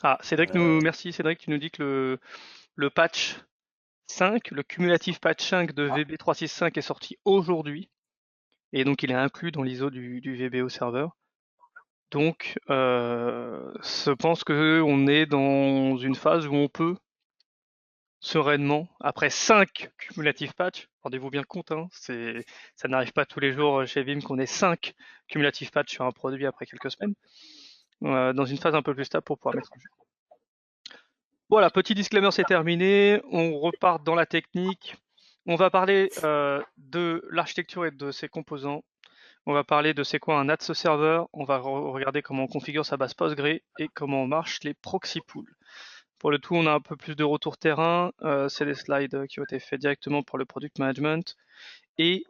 Ah, Cédric Euh, merci Cédric, tu nous dis que le patch 5, le cumulatif patch 5 de ah, VB365 est sorti aujourd'hui, et donc il est inclus dans l'ISO du VBO serveur. Donc, je pense qu'on est dans une phase où on peut sereinement, après 5 cumulatifs patchs, rendez-vous bien compte, hein, ça n'arrive pas tous les jours chez Vim qu'on ait 5 cumulatifs patchs sur un produit après quelques semaines, dans une phase un peu plus stable pour pouvoir mettre à jour. Voilà, petit disclaimer, c'est terminé. On repart dans la technique. On va parler de l'architecture et de ses composants. On va parler de c'est quoi un NATS server. On va regarder comment on configure sa base Postgre et comment marchent les proxy pools. Pour le tout, on a un peu plus de retour terrain. C'est des slides qui ont été faits directement par le product management. Et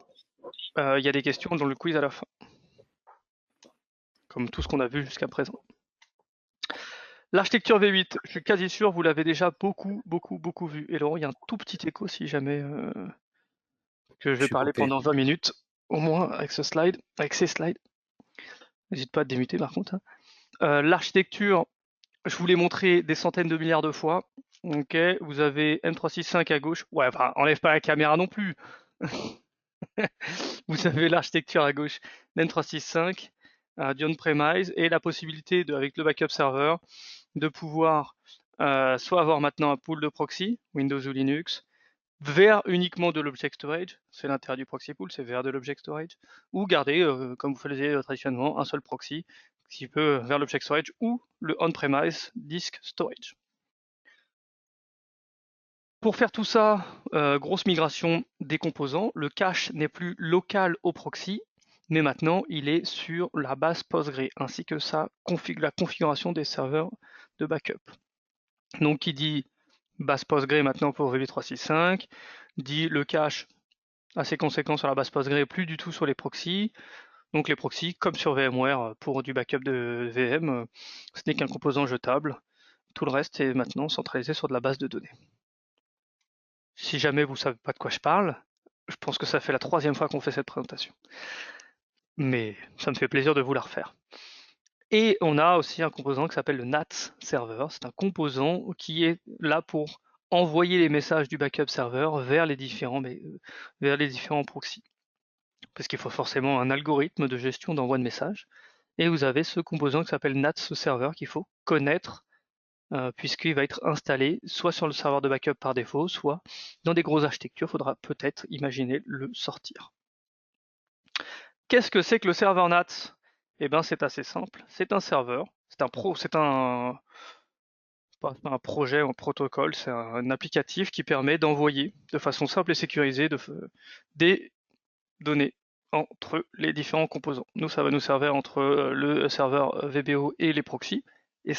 il y a des questions dans le quiz à la fin, comme tout ce qu'on a vu jusqu'à présent. L'architecture V8, je suis quasi sûr, vous l'avez déjà beaucoup vu. Et Laurent, il y a un tout petit écho si jamais que je je vais suis parler coupé. pendant 20 minutes, au moins avec ce slide, avec ces slides. N'hésite pas à te démuter par contre, hein. L'architecture, je vous l'ai montré des centaines de milliards de fois. Ok, vous avez M365 à gauche. Ouais, enfin, enlève pas la caméra non plus. Vous avez l'architecture à gauche d'M365, du on-premise, et la possibilité, avec le backup server, de pouvoir soit avoir maintenant un pool de proxy, Windows ou Linux, vers uniquement de l'object storage, c'est l'intérêt du proxy pool, c'est vers de l'object storage, ou garder, comme vous faisiez traditionnellement, un seul proxy, qui peut vers l'object storage ou le on-premise disk storage. Pour faire tout ça, grosse migration des composants, le cache n'est plus local au proxy, mais maintenant il est sur la base Postgre, ainsi que la configuration des serveurs de backup. Donc qui dit base Postgre maintenant pour VB365, dit le cache a ses conséquences sur la base Postgre, plus du tout sur les proxys. Donc les proxys, comme sur VMware pour du backup de VM, ce n'est qu'un composant jetable. Tout le reste est maintenant centralisé sur de la base de données. Si jamais vous ne savez pas de quoi je parle, je pense que ça fait la troisième fois qu'on fait cette présentation. Mais ça me fait plaisir de vous la refaire. Et on a aussi un composant qui s'appelle le NAT server. C'est un composant qui est là pour envoyer les messages du backup server vers les différents proxys. Parce qu'il faut forcément un algorithme de gestion d'envoi de messages. Et vous avez ce composant qui s'appelle NAT server qu'il faut connaître puisqu'il va être installé soit sur le serveur de backup par défaut, soit dans des grosses architectures, il faudra peut-être imaginer le sortir. Qu'est-ce que c'est que le serveur NAT? Eh bien, c'est assez simple. C'est un serveur, c'est un, pas un projet, un protocole, c'est un applicatif qui permet d'envoyer de façon simple et sécurisée des données entre les différents composants. Nous, ça va nous servir entre le serveur VBO et les proxys, et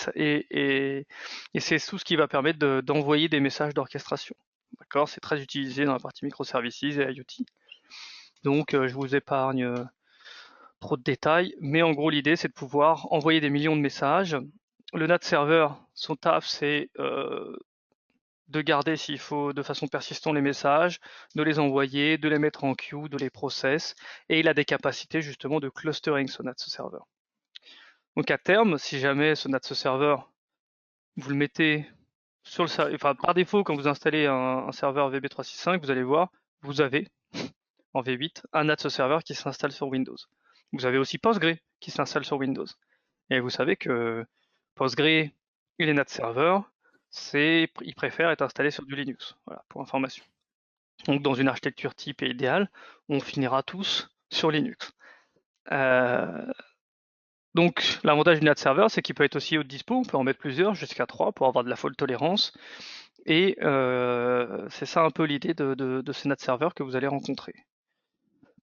c'est tout ce qui va permettre d'envoyer des messages d'orchestration. D'accord, c'est très utilisé dans la partie microservices et IoT. Donc, je vous épargne trop de détails, mais en gros, l'idée, c'est de pouvoir envoyer des millions de messages. Le NAT server, son taf, c'est de garder s'il faut de façon persistante les messages, de les envoyer, de les mettre en queue, de les process, et il a des capacités justement de clustering ce NAT server. Donc à terme, si jamais ce NAT server, vous le mettez sur enfin par défaut quand vous installez un serveur VB365, vous allez voir, vous avez en V8 un NAT server qui s'installe sur Windows. Vous avez aussi Postgre qui s'installe sur Windows. Et vous savez que Postgre et les NAT serveurs, ils préfèrent être installés sur du Linux. Voilà, pour information. Donc dans une architecture type et idéale, on finira tous sur Linux. Euh, donc l'avantage du NAT server, c'est qu'il peut être aussi haute dispo, on peut en mettre plusieurs, jusqu'à 3 pour avoir de la faute tolérance. Et c'est ça un peu l'idée de ces NAT serveurs que vous allez rencontrer.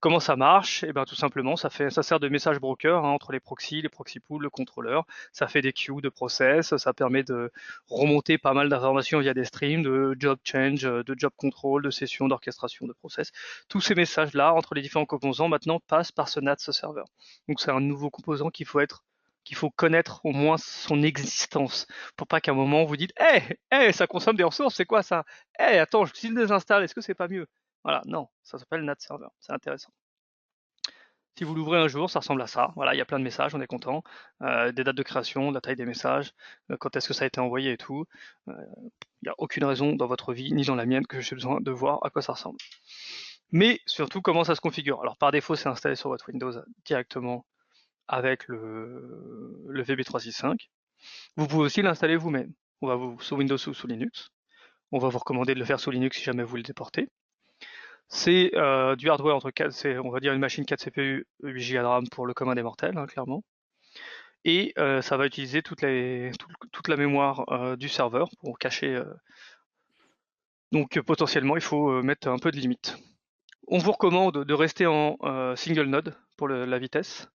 Comment ça marche? Eh bien, tout simplement, ça sert de message broker entre les proxy pools, le contrôleur. Ça fait des queues de process, ça permet de remonter pas mal d'informations via des streams, de job change, de job control, de sessions d'orchestration de process. Tous ces messages-là entre les différents composants maintenant passent par ce NAT server. Donc c'est un nouveau composant qu'il faut connaître au moins son existence pour pas qu'à un moment vous dites, ça consomme des ressources, c'est quoi ça? Attends, si je le désinstalle, est-ce que c'est pas mieux? Voilà, non, ça s'appelle NAT server, c'est intéressant. Si vous l'ouvrez un jour, ça ressemble à ça. Voilà, il y a plein de messages, on est content. Des dates de création, la taille des messages, quand est-ce que ça a été envoyé et tout. Il n'y a aucune raison dans votre vie, ni dans la mienne, que j'ai besoin de voir à quoi ça ressemble. Mais surtout, comment ça se configure. Alors par défaut, c'est installé sur votre Windows directement avec le VB365. Vous pouvez aussi l'installer vous-même. On va vous sous Windows ou sous Linux. On va vous recommander de le faire sous Linux si jamais vous le déportez. C'est du hardware entre 4, c'est on va dire une machine 4 CPU, 8 Go de RAM pour le commun des mortels, hein, clairement. Et ça va utiliser toute la mémoire du serveur pour cacher. Donc potentiellement, il faut mettre un peu de limite. On vous recommande de rester en single node pour la vitesse.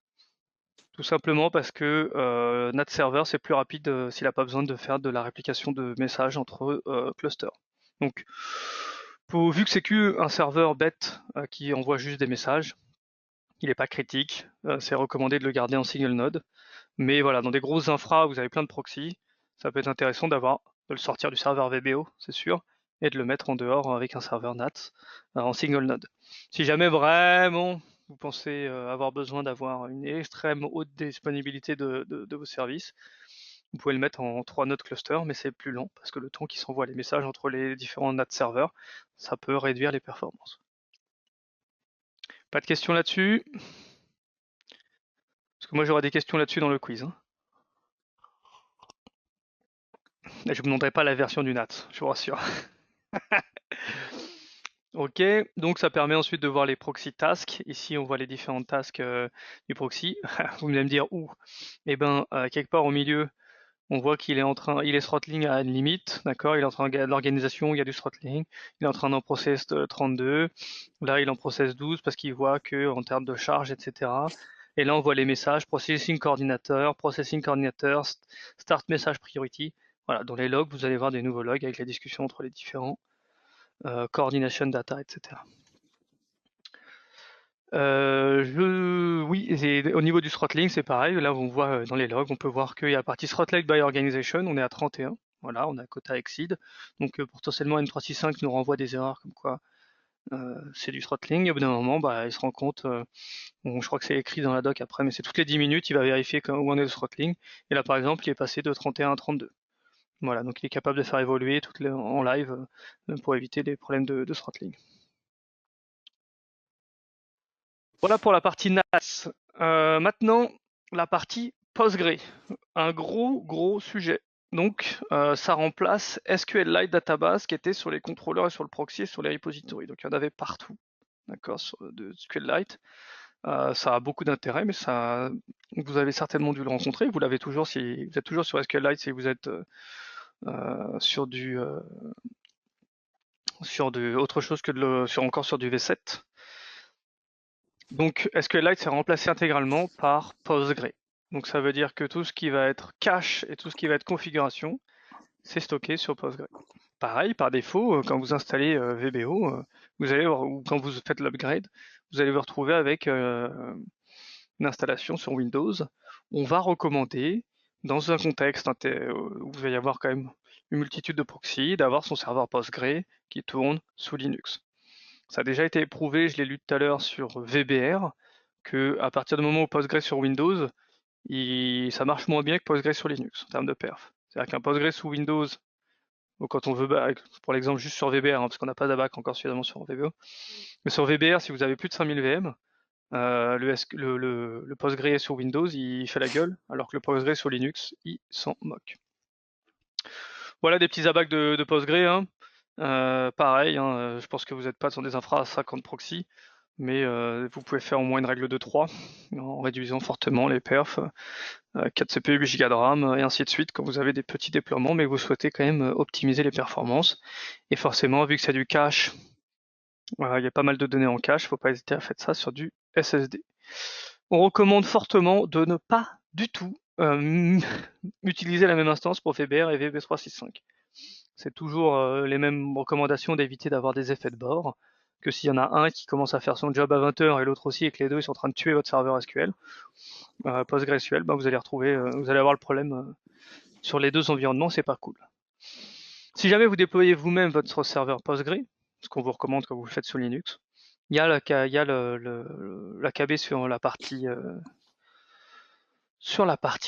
Tout simplement parce que NAT server c'est plus rapide s'il n'a pas besoin de faire de la réplication de messages entre clusters. Donc, vu que c'est qu'un serveur bête qui envoie juste des messages, il n'est pas critique. C'est recommandé de le garder en single node. Mais voilà, dans des grosses infras où vous avez plein de proxys, ça peut être intéressant de le sortir du serveur VBO, c'est sûr, et de le mettre en dehors avec un serveur NAT en single node. Si jamais vraiment vous pensez avoir besoin d'avoir une extrême haute disponibilité de vos services, vous pouvez le mettre en 3 nodes cluster, mais c'est plus lent parce que le temps qui s'envoie les messages entre les différents NAT serveurs, ça peut réduire les performances. Pas de questions là-dessus? Parce que moi j'aurai des questions là-dessus dans le quiz. Hein. Je ne vous demanderai pas la version du NAT, je vous rassure. Ok, donc ça permet ensuite de voir les proxy tasks. Ici, on voit les différentes tasks du proxy. Vous allez me dire où? Eh ben, quelque part au milieu, on voit qu'il est il est throttling à une limite, d'accord? Il est en train de l'organisation, il y a du throttling. Il est en train d'en process 32. Là, il en process 12 parce qu'il voit que en termes de charge, etc. Et là, on voit les messages processing coordinator, start message priority. Voilà, dans les logs, vous allez voir des nouveaux logs avec la discussion entre les différents coordination data, etc. Oui, au niveau du throttling, c'est pareil. Là, on voit dans les logs, on peut voir qu'il y a la partie throttled by organization, on est à 31. Voilà, on a quota exceed. Donc potentiellement M365 nous renvoie des erreurs comme quoi c'est du throttling. Et au bout d'un moment, bah, il se rend compte, bon, je crois que c'est écrit dans la doc après, mais c'est toutes les 10 minutes, il va vérifier où on est le throttling. Et là, par exemple, il est passé de 31 à 32. Voilà, donc il est capable de faire évoluer en live pour éviter des problèmes de throttling. Voilà pour la partie NAS. Maintenant, la partie Postgre. Un gros sujet. Donc, ça remplace SQLite Database qui était sur les contrôleurs et sur le proxy et sur les repositories. Donc, il y en avait partout, d'accord, de SQLite. Ça a beaucoup d'intérêt, mais vous avez certainement dû le rencontrer. Vous l'avez toujours si vous êtes toujours sur SQLite, si vous êtes sur autre chose que encore sur du V7. Donc SQLite s'est remplacé intégralement par Postgre. Donc ça veut dire que tout ce qui va être cache et tout ce qui va être configuration, c'est stocké sur Postgre. Pareil, par défaut, quand vous installez VBO, vous allez voir, ou quand vous faites l'upgrade, vous allez vous retrouver avec une installation sur Windows. On va recommander, dans un contexte où il va y avoir quand même une multitude de proxys, d'avoir son serveur Postgre qui tourne sous Linux. Ça a déjà été éprouvé, je l'ai lu tout à l'heure sur VBR, que à partir du moment où Postgre sur Windows, ça marche moins bien que Postgre sur Linux en termes de perf. C'est-à-dire qu'un Postgre sous Windows, ou quand on veut, pour l'exemple juste sur VBR, parce qu'on n'a pas d'ABAC encore suffisamment sur VBO, mais sur VBR, si vous avez plus de 5000 VM, le Postgre sur Windows, il fait la gueule, alors que le Postgre sur Linux, il s'en moque. Voilà des petits abacs de Postgre. Hein. Pareil, hein, je pense que vous n'êtes pas sur des infras à 50 proxy, mais vous pouvez faire au moins une règle de 3 en réduisant fortement les perfs, 4 CPU, 8 Go de RAM et ainsi de suite quand vous avez des petits déploiements, mais vous souhaitez quand même optimiser les performances. Et forcément, vu que c'est du cache, il y a pas mal de données en cache, faut pas hésiter à faire ça sur du SSD. On recommande fortement de ne pas du tout utiliser la même instance pour VBR et VB365. C'est toujours les mêmes recommandations d'éviter d'avoir des effets de bord, que s'il y en a un qui commence à faire son job à 20h et l'autre aussi et que les deux sont en train de tuer votre serveur SQL, PostgreSQL, vous allez vous allez avoir le problème sur les deux environnements, c'est pas cool. Si jamais vous déployez vous-même votre serveur Postgre, ce qu'on vous recommande quand vous le faites sous Linux, il y a l'AKB sur la partie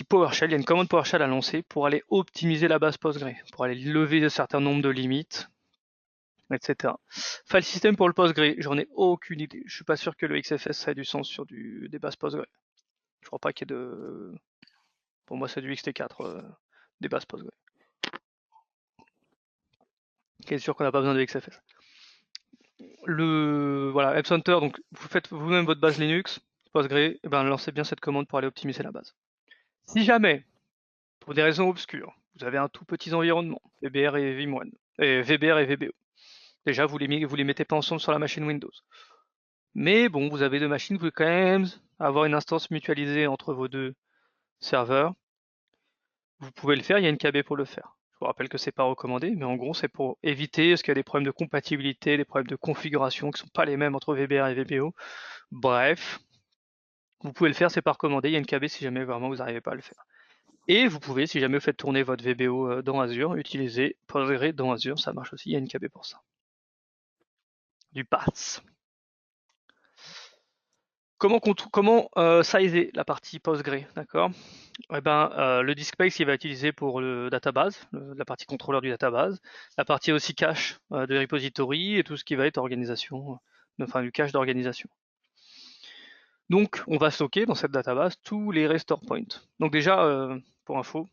PowerShell. Il y a une commande PowerShell à lancer pour aller optimiser la base Postgre, pour aller lever un certain nombre de limites, etc. File system pour le Postgre, j'en ai aucune idée. Je suis pas sûr que le XFS ait du sens sur des bases Postgre. Je crois pas qu'il y ait de... Pour moi, c'est du XT4, des bases Postgre. C'est sûr qu'on n'a pas besoin de XFS. Voilà, AppCenter, donc vous faites vous-même votre base Linux, Postgre, et ben lancez bien cette commande pour aller optimiser la base. Si jamais, pour des raisons obscures, vous avez un tout petit environnement, VBR et Vim1, et VBR et VBO. Déjà, vous les mettez pas ensemble sur la machine Windows. Mais bon, vous avez deux machines, vous pouvez quand même avoir une instance mutualisée entre vos deux serveurs. Vous pouvez le faire, il y a une KB pour le faire. Je vous rappelle que c'est pas recommandé, mais en gros, c'est pour éviter, parce qu'il y a des problèmes de compatibilité, des problèmes de configuration qui sont pas les mêmes entre VBR et VBO. Bref, vous pouvez le faire, c'est pas recommandé, il y a une KB si jamais vraiment vous n'arrivez pas à le faire. Et vous pouvez, si jamais vous faites tourner votre VBO dans Azure, utiliser Postgre dans Azure, ça marche aussi, il y a une KB pour ça. Du pass. Comment sizer la partie Postgre, d'accord? Eh ben, le disk space il va utiliser pour le database, la partie contrôleur du database, la partie aussi cache de repository et tout ce qui va être organisation, enfin du cache d'organisation. Donc on va stocker dans cette database tous les restore points. Donc déjà, pour info,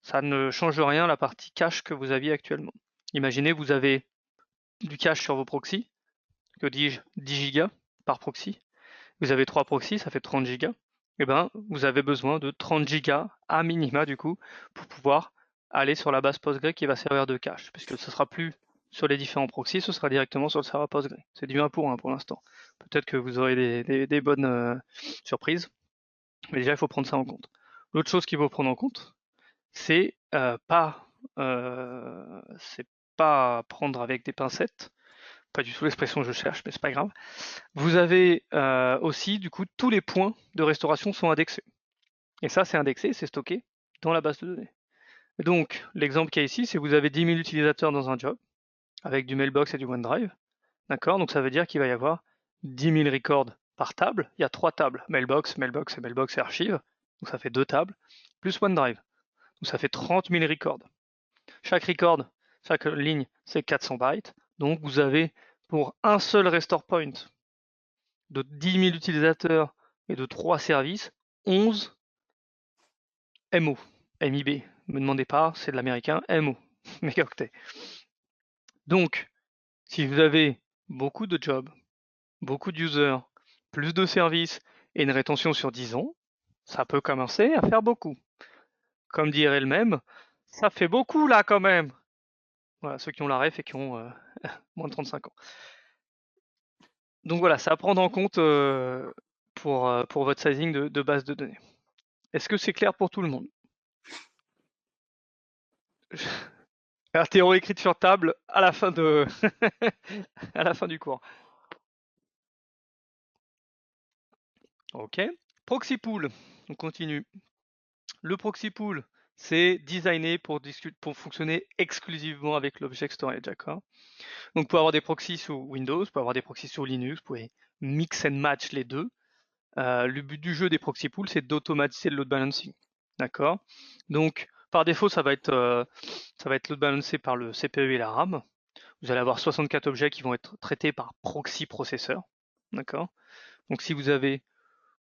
ça ne change rien la partie cache que vous aviez actuellement. Imaginez vous avez du cache sur vos proxys, que dis-je, 10 gigas par proxy. Vous avez 3 proxys, ça fait 30 gigas. Eh ben, vous avez besoin de 30 gigas à minima du coup pour pouvoir aller sur la base Postgre qui va servir de cache, puisque ce sera plus sur les différents proxys, ce sera directement sur le serveur Postgre. C'est du 1 pour l'instant. Peut-être que vous aurez des bonnes surprises, mais déjà il faut prendre ça en compte. L'autre chose qu'il faut prendre en compte, c'est c'est pas prendre avec des pincettes, pas du tout l'expression que je cherche, mais c'est pas grave. Vous avez aussi, du coup, tous les points de restauration sont indexés. Et ça, c'est indexé, c'est stocké dans la base de données. Donc, l'exemple qu'il y a ici, c'est que vous avez 10 000 utilisateurs dans un job, avec du Mailbox et du OneDrive. D'accord? Donc, ça veut dire qu'il va y avoir 10 000 records par table. Il y a 3 tables, Mailbox, Mailbox et Mailbox et Archive. Donc, ça fait 2 tables, plus OneDrive. Donc, ça fait 30 000 records. Chaque record, chaque ligne, c'est 400 bytes. Donc, vous avez pour un seul restore point de 10 000 utilisateurs et de 3 services, 11 MO, MIB. Ne me demandez pas, c'est de l'américain, MO, mégaoctets. Donc, si vous avez beaucoup de jobs, beaucoup d'users, plus de services et une rétention sur 10 ans, ça peut commencer à faire beaucoup. Comme dirait le même, ça fait beaucoup là quand même. Voilà, ceux qui ont la ref et qui ont moins de 35 ans. Donc voilà, c'est à prendre en compte pour votre sizing de base de données. Est-ce que c'est clair pour tout le monde? Théorie écrite sur table à la fin à la fin du cours. Ok. Proxy pool. On continue. Le proxy pool, c'est designé pour fonctionner exclusivement avec l'object storage, d'accord? Donc, pour avoir des proxys sous Windows, pour avoir des proxys sur Linux, vous pouvez mix and match les deux. Le but du jeu des proxy pools, c'est d'automatiser le load balancing, d'accord? Donc, par défaut, ça va être load balancé par le CPU et la RAM. Vous allez avoir 64 objets qui vont être traités par proxy processeur, d'accord? Donc, si vous avez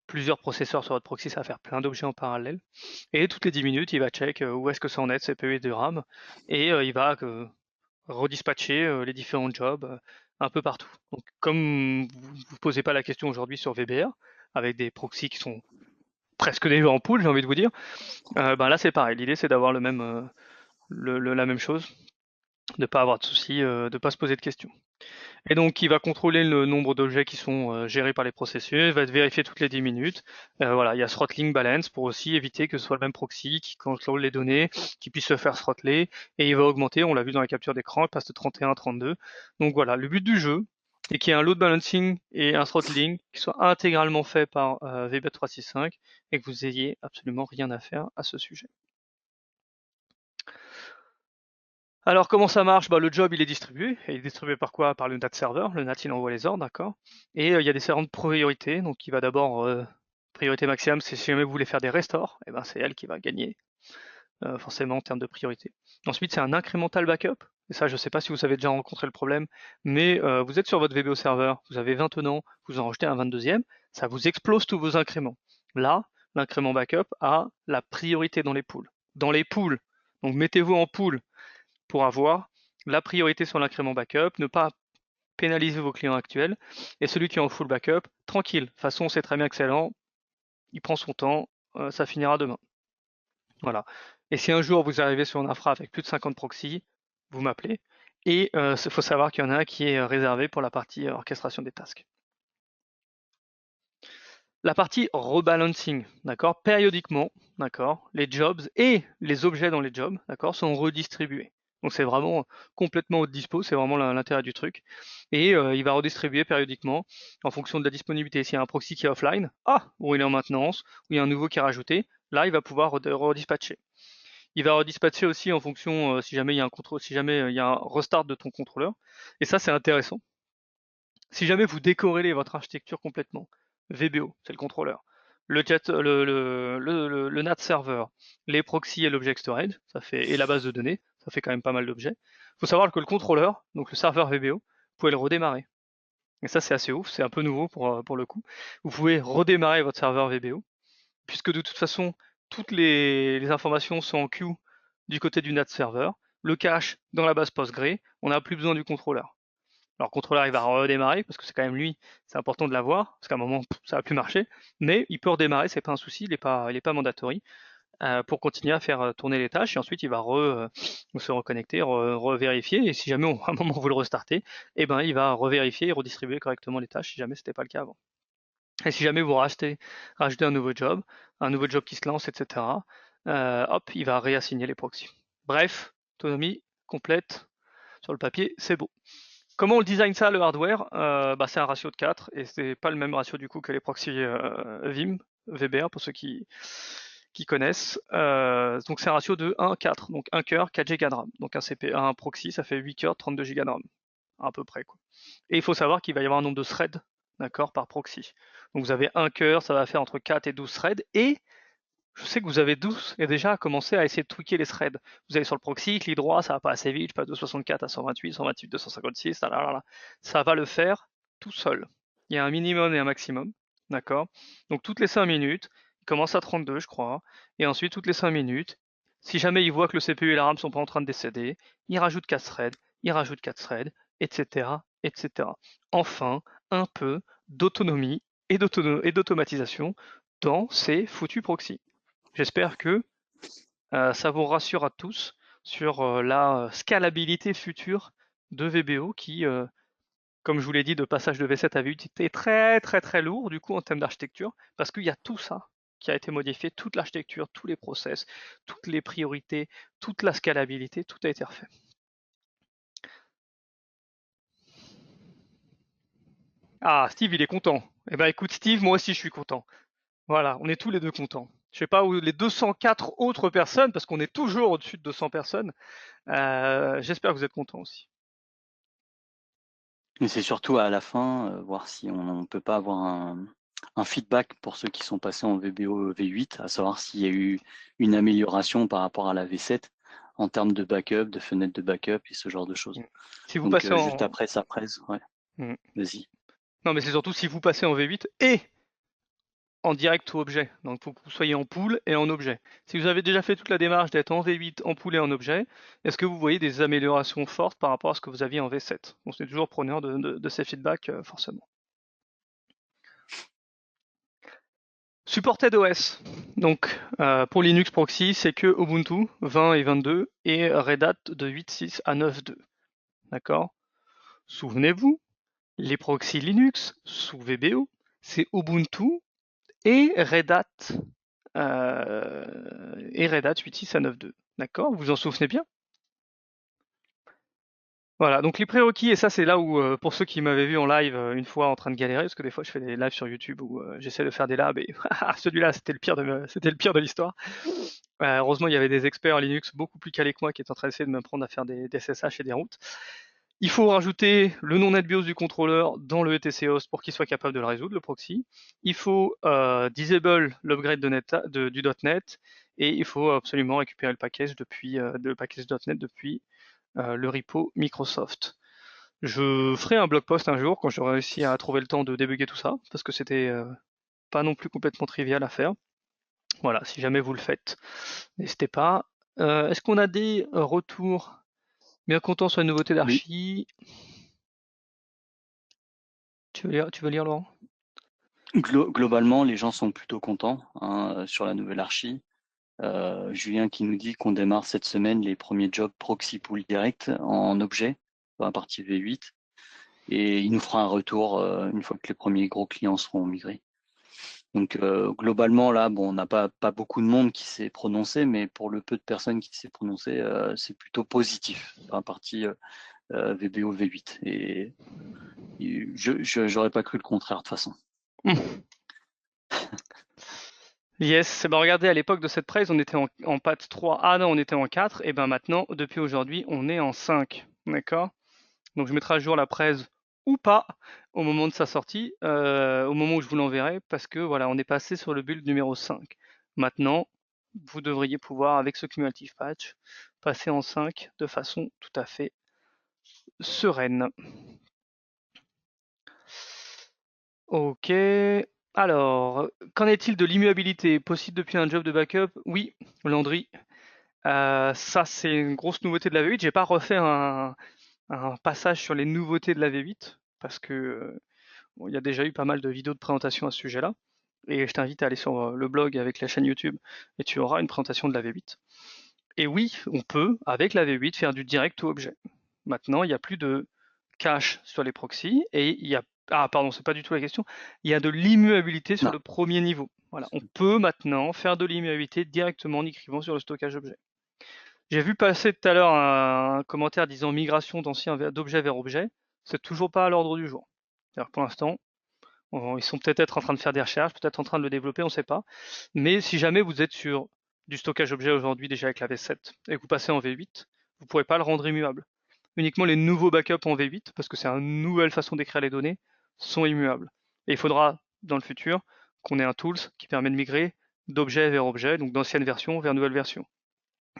plusieurs processeurs sur votre proxy, ça va faire plein d'objets en parallèle. Et toutes les 10 minutes, il va check où est-ce que ça en est de CPU et de RAM. Et il va redispatcher les différents jobs un peu partout. Donc, comme vous ne posez pas la question aujourd'hui sur VBR, avec des proxys qui sont presque déjà en pool, j'ai envie de vous dire, ben là c'est pareil. L'idée c'est d'avoir la même chose, de ne pas avoir de soucis, de ne pas se poser de questions. Et donc, il va contrôler le nombre d'objets qui sont gérés par les processus, il va vérifier toutes les 10 minutes. Voilà, il y a throttling balance pour aussi éviter que ce soit le même proxy qui contrôle les données, qui puisse se faire throttler, et il va augmenter, on l'a vu dans la capture d'écran, il passe de 31 à 32. Donc voilà, le but du jeu, c'est qu'il y ait un load balancing et un throttling qui soit intégralement fait par VB365 et que vous ayez absolument rien à faire à ce sujet. Alors comment ça marche? Bah, le job il est distribué. Et il est distribué par quoi? Par le NAT serveur. Le NAT il envoie les ordres, d'accord? Et il y a des différentes priorités. Donc il va d'abord priorité maximum, c'est si jamais vous voulez faire des restores, et ben c'est elle qui va gagner forcément en termes de priorité. Ensuite c'est un incremental backup. Et ça je sais pas si vous avez déjà rencontré le problème, mais vous êtes sur votre VBO serveur, vous avez 20 tenants, vous en rajoutez un 22e, ça vous explose tous vos incréments. Là, l'incrément backup a la priorité dans les pools. Dans les pools, donc mettez-vous en pool pour avoir la priorité sur l'incrément backup, ne pas pénaliser vos clients actuels, et celui qui est en full backup, tranquille. De toute façon, c'est très bien que c'est lent, il prend son temps, ça finira demain. Voilà. Et si un jour vous arrivez sur une infra avec plus de 50 proxys, vous m'appelez. Et il faut savoir qu'il y en a un qui est réservé pour la partie orchestration des tasks. La partie rebalancing, d'accord, périodiquement, d'accord, les jobs et les objets dans les jobs, d'accord, sont redistribués. Donc c'est vraiment complètement haute dispo, c'est vraiment l'intérêt du truc. Et il va redistribuer périodiquement en fonction de la disponibilité. S'il y a un proxy qui est offline, ou il est en maintenance, ou il y a un nouveau qui est rajouté, là il va pouvoir redispatcher. Il va redispatcher aussi en fonction si jamais il y a un contrôle, si jamais il y a un restart de ton contrôleur. Et ça c'est intéressant. Si jamais vous décorrélez votre architecture complètement, VBO, c'est le contrôleur, le NAT server, les proxys et l'object storage, ça fait, et la base de données, ça fait quand même pas mal d'objets. Il faut savoir que le contrôleur, donc le serveur VBO, vous pouvez le redémarrer. Et ça c'est assez ouf, c'est un peu nouveau pour le coup. Vous pouvez redémarrer votre serveur VBO, puisque de toute façon, toutes les informations sont en queue du côté du NAT server, le cache dans la base Postgre, on n'a plus besoin du contrôleur. Alors, le contrôleur, il va redémarrer, parce que c'est quand même lui, c'est important de l'avoir, parce qu'à un moment, ça va plus marcher, mais il peut redémarrer, c'est pas un souci, il est pas mandatory, pour continuer à faire tourner les tâches, et ensuite il va se reconnecter, revérifier, et si jamais à un moment vous le restartez, eh ben il va revérifier et redistribuer correctement les tâches, si jamais c'était pas le cas avant. Et si jamais vous rajoutez un nouveau job qui se lance, etc., hop, il va réassigner les proxys. Bref, autonomie complète, sur le papier, c'est beau. Comment on design ça, le hardware? C'est un ratio de 4 et c'est pas le même ratio du coup que les proxys Vim, VBR pour ceux qui connaissent. Donc c'est un ratio de 1-4, donc un cœur, 4 Go de RAM. Donc un proxy, ça fait 8 cœurs, 32 Go de RAM, à peu près, quoi. Et il faut savoir qu'il va y avoir un nombre de threads, d'accord, par proxy. Donc vous avez un cœur, ça va faire entre 4 et 12 threads, et je sais que vous avez tous et déjà commencé à essayer de tweaker les threads. Vous allez sur le proxy, clic droit, ça va pas assez vite, je passe de 64 à 128, 128, 256, là. Ça va le faire tout seul. Il y a un minimum et un maximum, d'accord? Donc toutes les 5 minutes, il commence à 32, je crois, et ensuite toutes les 5 minutes, si jamais il voit que le CPU et la RAM sont pas en train de décéder, il rajoute 4 threads, il rajoute 4 threads, etc., etc. Enfin, un peu d'autonomie et d'automatisation dans ces foutus proxys. J'espère que ça vous rassure à tous sur la scalabilité future de VBO qui, comme je vous l'ai dit, de passage de V7 à V8 était très très très lourd du coup en termes d'architecture, parce qu'il y a tout ça qui a été modifié, toute l'architecture, tous les process, toutes les priorités, toute la scalabilité, tout a été refait. Ah, Steve, il est content. Eh ben écoute Steve, moi aussi je suis content. Voilà, on est tous les deux contents. Je sais pas où les 204 autres personnes, parce qu'on est toujours au-dessus de 200 personnes. J'espère que vous êtes contents aussi. Mais c'est surtout à la fin, voir si on peut pas avoir un feedback pour ceux qui sont passés en VBO V8, à savoir s'il y a eu une amélioration par rapport à la V7 en termes de backup, de fenêtre de backup et ce genre de choses. Mm. Si vous Donc passez juste en... après ça presse, ouais, Mm. vas-y. Non, mais c'est surtout si vous passez en V8 et en direct ou objet. Donc, il faut que vous soyez en pool et en objet. Si vous avez déjà fait toute la démarche d'être en V8, en pool et en objet, est-ce que vous voyez des améliorations fortes par rapport à ce que vous aviez en V7? On est toujours preneur de ces feedbacks, forcément. Supported OS. Donc, pour Linux Proxy, c'est que Ubuntu 20 et 22 et Red Hat de 8.6 à 9.2. D'accord? Souvenez-vous, les proxys Linux sous VBO, c'est Ubuntu et Red Hat, et Red Hat 8.6 à 9.2. D'accord? Vous vous en souvenez bien? Voilà, donc les prérequis, et ça c'est là où, pour ceux qui m'avaient vu en live une fois en train de galérer, parce que des fois je fais des lives sur YouTube où j'essaie de faire des labs et celui-là c'était le pire de l'histoire. Heureusement, il y avait des experts Linux beaucoup plus calés que moi qui étaient en train d'essayer de m'apprendre à faire des SSH et des routes. Il faut rajouter le nom NetBIOS du contrôleur dans le etc host pour qu'il soit capable de le résoudre, le proxy. Il faut disable l'upgrade du .NET et il faut absolument récupérer le package depuis le package .NET depuis le repo Microsoft. Je ferai un blog post un jour quand j'aurai réussi à trouver le temps de débugger tout ça parce que c'était pas non plus complètement trivial à faire. Voilà, si jamais vous le faites, n'hésitez pas. Est-ce qu'on a des retours bien contents sur la nouveauté Oui, d'Archie? Tu veux lire Laurent? globalement, les gens sont plutôt contents hein, sur la nouvelle archi. Julien qui nous dit qu'on démarre cette semaine les premiers jobs proxy pool direct en objet dans la partie V8 et il nous fera un retour une fois que les premiers gros clients seront migrés. Donc globalement là, bon, on n'a pas beaucoup de monde qui s'est prononcé, mais pour le peu de personnes qui s'est prononcé, c'est plutôt positif dans la partie VBO V8 et je j'aurais pas cru le contraire de toute façon. Yes, ben regardez, à l'époque de cette presse, on était en patch 3. Ah non, on était en 4. Et ben maintenant, depuis aujourd'hui, on est en 5. D'accord? Donc je mettrai à jour la presse ou pas au moment de sa sortie, au moment où je vous l'enverrai, parce que voilà, on est passé sur le build numéro 5. Maintenant, vous devriez pouvoir, avec ce cumulative patch, passer en 5 de façon tout à fait sereine. Ok. Alors, qu'en est-il de l'immuabilité? Possible depuis un job de backup? Oui, Landry. Ça, c'est une grosse nouveauté de la V8. J'ai pas refait un passage sur les nouveautés de la V8 parce que bon, il y a déjà eu pas mal de vidéos de présentation à ce sujet-là. Et je t'invite à aller sur le blog avec la chaîne YouTube et tu auras une présentation de la V8. Et oui, on peut, avec la V8, faire du direct to objet. Maintenant, il n'y a plus de cache sur les proxys et il y a. Ah, pardon, c'est pas du tout la question. Il y a de l'immuabilité sur Non, le premier niveau. Voilà, on peut maintenant faire de l'immuabilité directement en écrivant sur le stockage objet. J'ai vu passer tout à l'heure un commentaire disant migration d'objet vers objet. C'est toujours pas à l'ordre du jour. Pour l'instant, ils sont peut-être en train de faire des recherches, peut-être en train de le développer, on ne sait pas. Mais si jamais vous êtes sur du stockage objet aujourd'hui déjà avec la V7 et que vous passez en V8, vous ne pourrez pas le rendre immuable. Uniquement les nouveaux backups en V8, parce que c'est une nouvelle façon d'écrire les données, sont immuables. Et il faudra, dans le futur, qu'on ait un tools qui permet de migrer d'objet vers objet, donc d'ancienne version vers nouvelle version.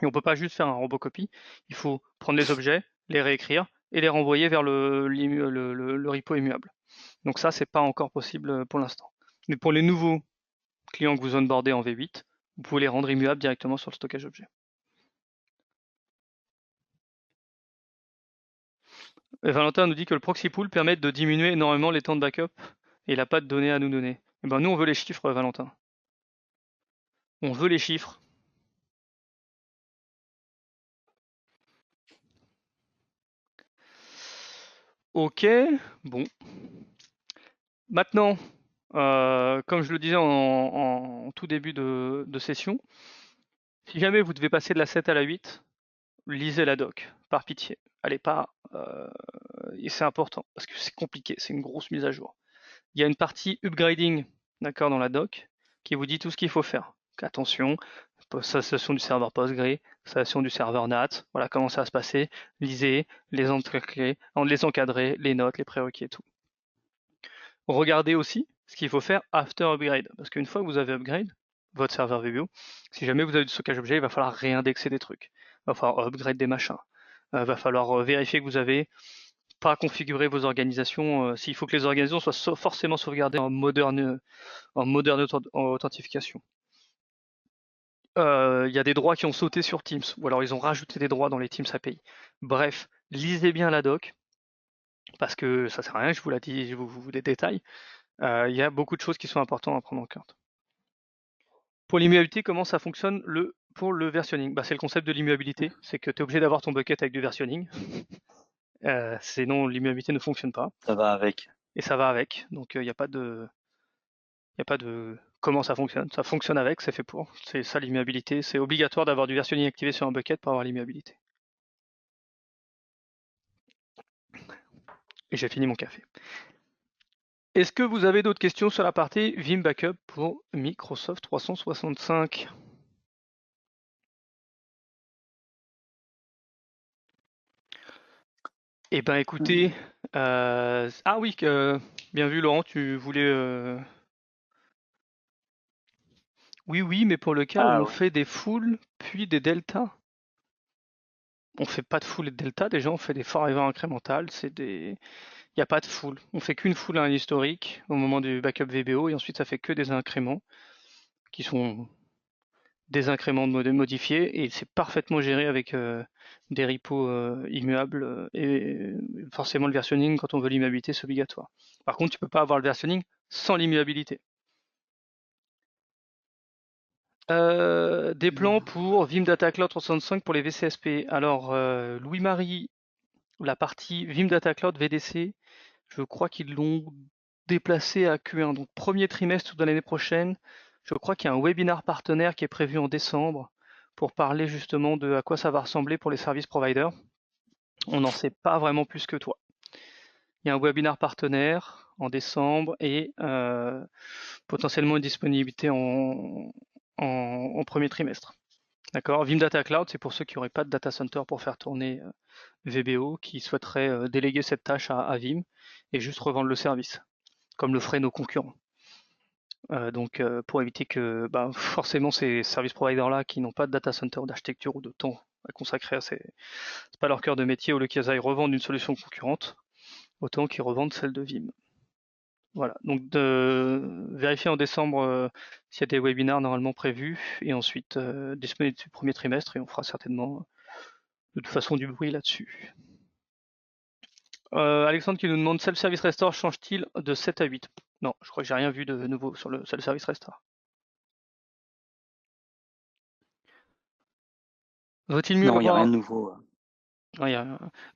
Et on ne peut pas juste faire un robocopie, il faut prendre les objets, les réécrire et les renvoyer vers le repo immuable. Donc ça, c'est pas encore possible pour l'instant. Mais pour les nouveaux clients que vous onboardez en V8, vous pouvez les rendre immuables directement sur le stockage objet. Et Valentin nous dit que le proxy pool permet de diminuer énormément les temps de backup et il n'a pas de données à nous donner. Et ben nous, on veut les chiffres, Valentin. On veut les chiffres. Ok, bon. Maintenant, comme je le disais en tout début de session, si jamais vous devez passer de la 7 à la 8, lisez la doc, par pitié. Allez pas, et c'est important, parce que c'est compliqué, c'est une grosse mise à jour. Il y a une partie upgrading, d'accord, dans la doc, qui vous dit tout ce qu'il faut faire. Attention, installation du serveur Postgre, installation du serveur NAT, voilà comment ça va se passer. Lisez les entrées-clés, les encadrer, les notes, les prérequis et tout. Regardez aussi ce qu'il faut faire after upgrade, parce qu'une fois que vous avez upgrade votre serveur VBO, si jamais vous avez du stockage objet, il va falloir réindexer des trucs, il va falloir upgrade des machins, il va falloir vérifier que vous avez pas configurer vos organisations, s'il faut que les organisations soient forcément sauvegardées en moderne authentification. Il y a des droits qui ont sauté sur Teams, ou alors ils ont rajouté des droits dans les Teams API. Bref, lisez bien la doc, parce que ça sert à rien, je vous l'ai dit, je vous des détails. Il y a beaucoup de choses qui sont importantes à prendre en compte. Pour l'immuabilité, comment ça fonctionne pour le versionning? C'est le concept de l'immuabilité, c'est que tu es obligé d'avoir ton bucket avec du versionning, sinon l'immuabilité ne fonctionne pas, ça va avec. et ça va avec, donc il n'y a pas de comment ça fonctionne. Ça fonctionne avec, c'est fait pour. C'est ça l'immuabilité. C'est obligatoire d'avoir du versionning activé sur un bucket pour avoir l'immuabilité. Et j'ai fini mon café. Est-ce que vous avez d'autres questions sur la partie Vim Backup pour Microsoft 365? Eh ben écoutez, ah oui, bien vu Laurent, tu voulais... Oui, oui, mais pour le cas où Ah on oui. fait des fulls, puis des deltas. On fait pas de full et de delta, déjà on fait des forever incrémentales, il n'y a pas de full. On fait qu'une full à un historique au moment du backup VBO et ensuite ça fait que des incréments qui sont des incréments modifiés et c'est parfaitement géré avec des repos immuables et forcément le versionning quand on veut l'immuabilité c'est obligatoire. Par contre tu peux pas avoir le versionning sans l'immuabilité. Des plans pour Vim Data Cloud 365 pour les VCSP. Alors Louis-Marie, la partie Vim Data Cloud VDC, je crois qu'ils l'ont déplacé à Q1, donc premier trimestre de l'année prochaine. Je crois qu'il y a un webinar partenaire qui est prévu en décembre pour parler justement de à quoi ça va ressembler pour les services providers. On n'en sait pas vraiment plus que toi. Il y a un webinar partenaire en décembre et potentiellement une disponibilité en premier trimestre. D'accord. Vim Data Cloud, c'est pour ceux qui n'auraient pas de data center pour faire tourner VBO, qui souhaiteraient déléguer cette tâche à Vim et juste revendre le service, comme le feraient nos concurrents. Donc pour éviter que forcément ces service providers-là qui n'ont pas de data center, d'architecture ou de temps à consacrer à c'est pas leur cœur de métier, au lieu qu'ils aillent revendre une solution concurrente, autant qu'ils revendent celle de Vim. Voilà, donc de vérifier en décembre s'il y a des webinaires normalement prévus et ensuite disponibles du premier trimestre et on fera certainement de toute façon du bruit là-dessus. Alexandre qui nous demande self-service restore change-t-il de 7 à 8? Non, je crois que j'ai rien vu de nouveau sur le self-service restore. Vaut-il mieux Non, il n'y a avoir rien de nouveau. Ouais,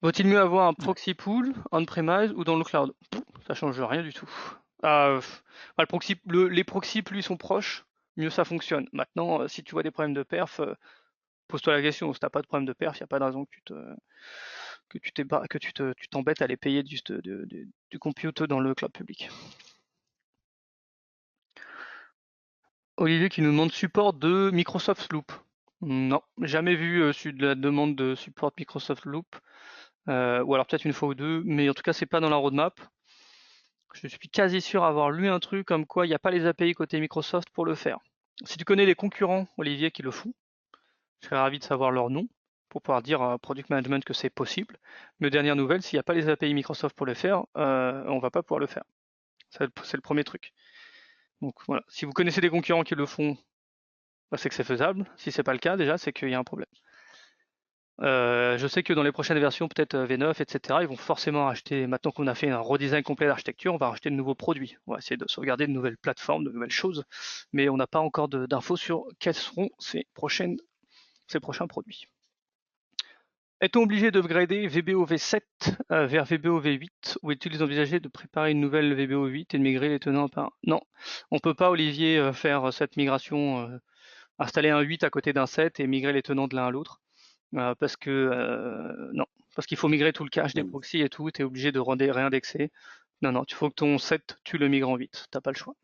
vaut-il mieux avoir un proxy pool on-premise ou dans le cloud? Ça change rien du tout. Les proxys, plus ils sont proches, mieux ça fonctionne. Maintenant, si tu vois des problèmes de perf, pose-toi la question. Si t'as pas de problème de perf, il n'y a pas de raison que tu t'embêtes à les payer du compute dans le cloud public. Olivier qui nous demande support de Microsoft Loop. Non, jamais vu de la demande de support Microsoft Loop. Ou alors peut-être une fois ou deux, mais en tout cas c'est pas dans la roadmap. Je suis quasi sûr avoir lu un truc comme quoi il n'y a pas les API côté Microsoft pour le faire. Si tu connais les concurrents, Olivier, qui le font, je serais ravi de savoir leur nom pour pouvoir dire à Product Management que c'est possible. Mais dernière nouvelle, s'il n'y a pas les API Microsoft pour le faire, on va pas pouvoir le faire. C'est le premier truc. Donc voilà, si vous connaissez des concurrents qui le font, c'est que c'est faisable. Si c'est pas le cas, déjà, c'est qu'il y a un problème. Je sais que dans les prochaines versions, peut-être V9, etc., ils vont forcément racheter, maintenant qu'on a fait un redesign complet d'architecture, on va racheter de nouveaux produits. On va essayer de sauvegarder de nouvelles plateformes, de nouvelles choses, mais on n'a pas encore d'infos sur quels seront ces prochains produits. Est-on obligé d'upgrader VBO V7 vers VBO V8 ou est-il envisagé de préparer une nouvelle VBO V8 et de migrer les tenants par un? Non, on ne peut pas, Olivier, faire cette migration, installer un 8 à côté d'un 7 et migrer les tenants de l'un à l'autre. Parce que non, parce qu'il faut migrer tout le cache des proxys et tout, tu es obligé de réindexer. Non, non, il faut que ton set, tu le migres en 8, t'as pas le choix.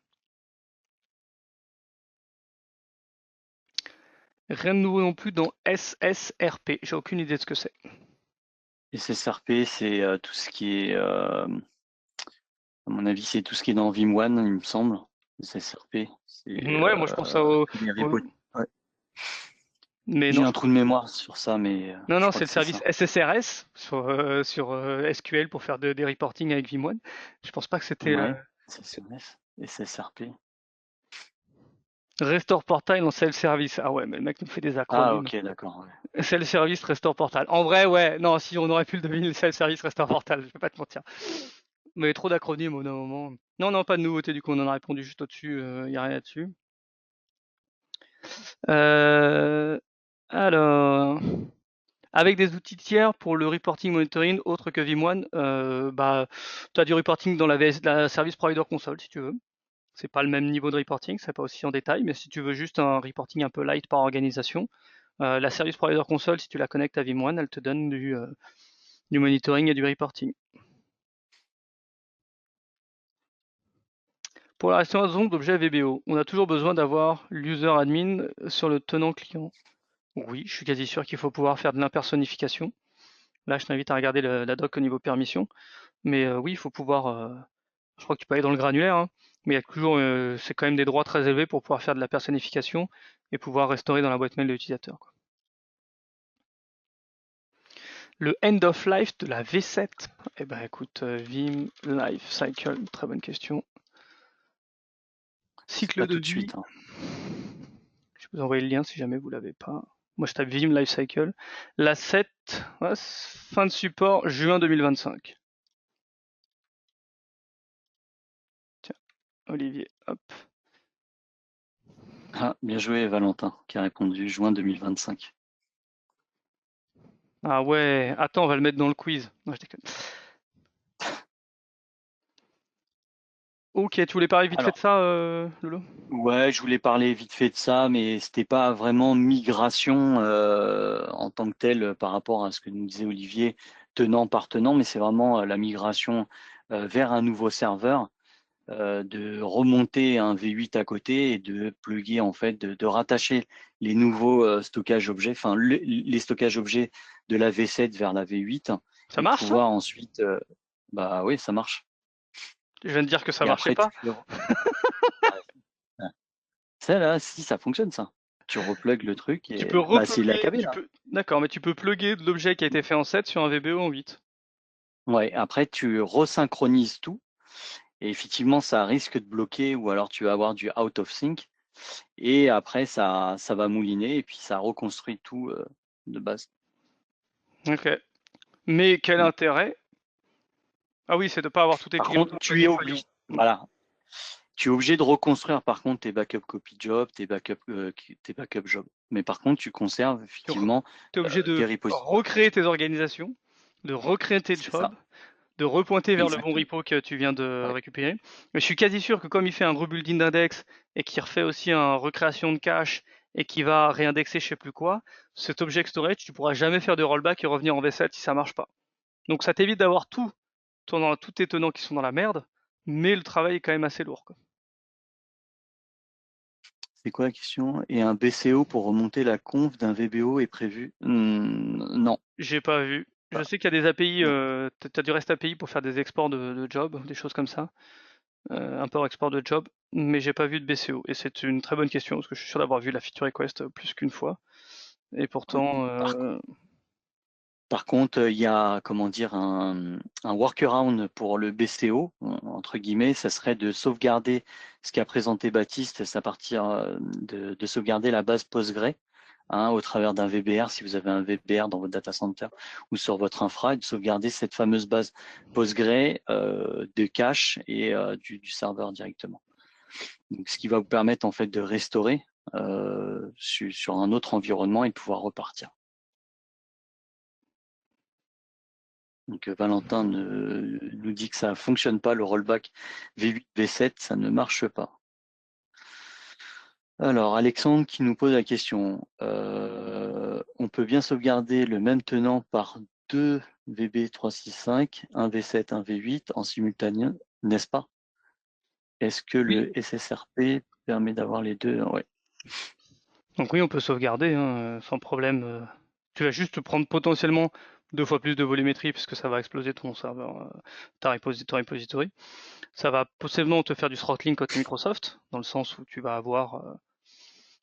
Rien de nouveau non plus dans SSRP, j'ai aucune idée de ce que c'est. SSRP, c'est tout ce qui est, à mon avis, c'est tout ce qui est dans Vim1, il me semble. SSRP, c'est Ouais, moi je pense au, les au- repos. Ouais. mais J'ai non, un trou de mémoire sur ça, mais non, je non, crois c'est le que c'est service ça. SSRS sur SQL pour faire des reporting avec Vim1. Je pense pas que c'était Ouais, SSRS, SSRP. Restore Portal en self-service. Ah ouais, mais le mec nous fait des Ah, acronymes. ok, d'accord. Ouais. Self-service Restore Portal. En vrai, ouais, non, si on aurait pu le deviner, le self-service Restore Portal, je vais pas te mentir. Mais trop d'acronymes au moment. Non, non, pas de nouveauté, du coup, on en a répondu juste au-dessus, il n'y a rien là-dessus. Euh, alors, avec des outils tiers pour le reporting monitoring autre que Vim1, tu as du reporting dans la Service Provider Console si tu veux. C'est pas le même niveau de reporting, c'est pas aussi en détail, mais si tu veux juste un reporting un peu light par organisation, la Service Provider Console, si tu la connectes à Vim1, elle te donne du monitoring et du reporting. Pour la restauration d'objets VBO, on a toujours besoin d'avoir l'user admin sur le tenant client. Oui, je suis quasi sûr qu'il faut pouvoir faire de l'impersonnification. Là, je t'invite à regarder la doc au niveau permission. Mais oui, il faut pouvoir. Je crois que tu peux aller dans le granulaire, hein, mais il y a toujours, c'est quand même des droits très élevés pour pouvoir faire de la personnification et pouvoir restaurer dans la boîte mail de l'utilisateur, quoi. Le end of life de la V7. Eh ben écoute, Vim Life Cycle, très bonne question. C'est Cycle pas de tout de vie. suite, hein. Je vais vous envoyer le lien si jamais vous l'avez pas. Moi je tape Vim Life Cycle. La 7, ouais, fin de support juin 2025. Tiens, Olivier, hop. Ah, bien joué, Valentin, qui a répondu juin 2025. Ah ouais, attends, on va le mettre dans le quiz. Non, je déconne. Ok, tu voulais parler vite fait de Alors, ça, Lolo? ouais, je voulais parler vite fait de ça, mais c'était pas vraiment migration en tant que telle par rapport à ce que nous disait Olivier, tenant par tenant, mais c'est vraiment la migration vers un nouveau serveur, de remonter un V8 à côté et de plugger en fait, de rattacher les nouveaux stockages objets, enfin les stockages objets de la V7 vers la V8 Ça et de marche ça? pouvoir ensuite, bah oui, ça marche. Je viens de dire que ça Et marchait après, tu pas. fais, ça là, si ça fonctionne ça. Tu replugues le truc Tu et peux bah c'est repluguer, l'AKB tu là. peux. D'accord, mais tu peux plugger de l'objet qui a été fait en 7 sur un VBO en 8. Ouais, après tu resynchronises tout et effectivement ça risque de bloquer ou alors tu vas avoir du out of sync et après ça va mouliner et puis ça reconstruit tout de base. Ok. Mais quel Mm. intérêt? Ah oui, c'est de pas avoir tout Par écrit contre, dans un tu es défaillant. obligé, voilà, tu es obligé de reconstruire par contre tes backup copy job, tes backup job. Mais par contre, tu conserves Tu effectivement es obligé tes de repositories. recréer tes organisations, de recréer tes C'est ça, jobs, de repointer vers le bon exactement. repo que tu viens de Ouais. récupérer. Mais je suis quasi sûr que comme il fait un rebuilding d'index et qu'il refait aussi un recréation de cache et qu'il va réindexer je sais plus quoi, cet object storage, tu pourras jamais faire de rollback et revenir en V7 si ça marche pas. Donc ça t'évite d'avoir tous tes tenants qui sont dans la merde, mais le travail est quand même assez lourd, quoi. C'est quoi la question? Et un BCO pour remonter la conf d'un VBO est prévu? Non, J'ai pas vu. Je pas. sais qu'il y a des API, Non. t'as du REST API pour faire des exports de job, des choses comme ça, import-export de job, mais j'ai pas vu de BCO. Et c'est une très bonne question, parce que je suis sûr d'avoir vu la feature request plus qu'une fois. Et Ouais. pourtant, Par, par contre, il y a, comment dire, un workaround pour le BCO, entre guillemets, ça serait de sauvegarder ce qu'a présenté Baptiste, c'est à partir de sauvegarder la base Postgre, hein, au travers d'un VBR, si vous avez un VBR dans votre data center ou sur votre infra, et de sauvegarder cette fameuse base Postgre de cache et du serveur directement. Donc, ce qui va vous permettre en fait de restaurer sur un autre environnement et de pouvoir repartir. Donc Valentin nous dit que ça ne fonctionne pas, le rollback V8, V7, ça ne marche pas. Alors Alexandre qui nous pose la question, on peut bien sauvegarder le même tenant par deux VB365, un V7, un V8 en simultané, n'est-ce pas? Est-ce que oui. le SSRP permet d'avoir les deux? Ouais. Donc oui, on peut sauvegarder, hein, sans problème. Tu vas juste prendre potentiellement 2 fois plus de volumétrie, puisque ça va exploser ton serveur, ton repository. Ça va possiblement te faire du throttling côté Microsoft, dans le sens où tu vas avoir,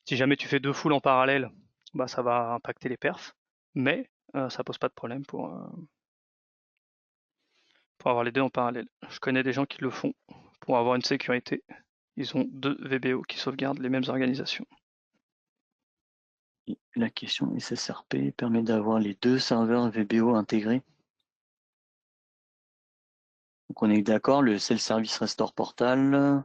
si jamais tu fais 2 foules en parallèle, bah ça va impacter les perfs, mais ça pose pas de problème pour avoir les deux en parallèle. Je connais des gens qui le font pour avoir une sécurité. Ils ont 2 VBO qui sauvegardent les mêmes organisations. Et la question SSRP permet d'avoir les deux serveurs VBO intégrés. Donc on est d'accord, le Self-Service Restore Portal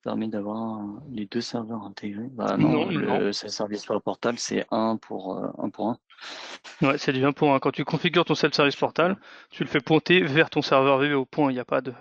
permet d'avoir les deux serveurs intégrés. Bah non, Non, non. le Self-Service Restore Portal, c'est un pour un. Ouais, c'est du 1 pour 1. Quand tu configures ton self-service portal, tu le fais pointer vers ton serveur VBO. Point. Il n'y a pas de.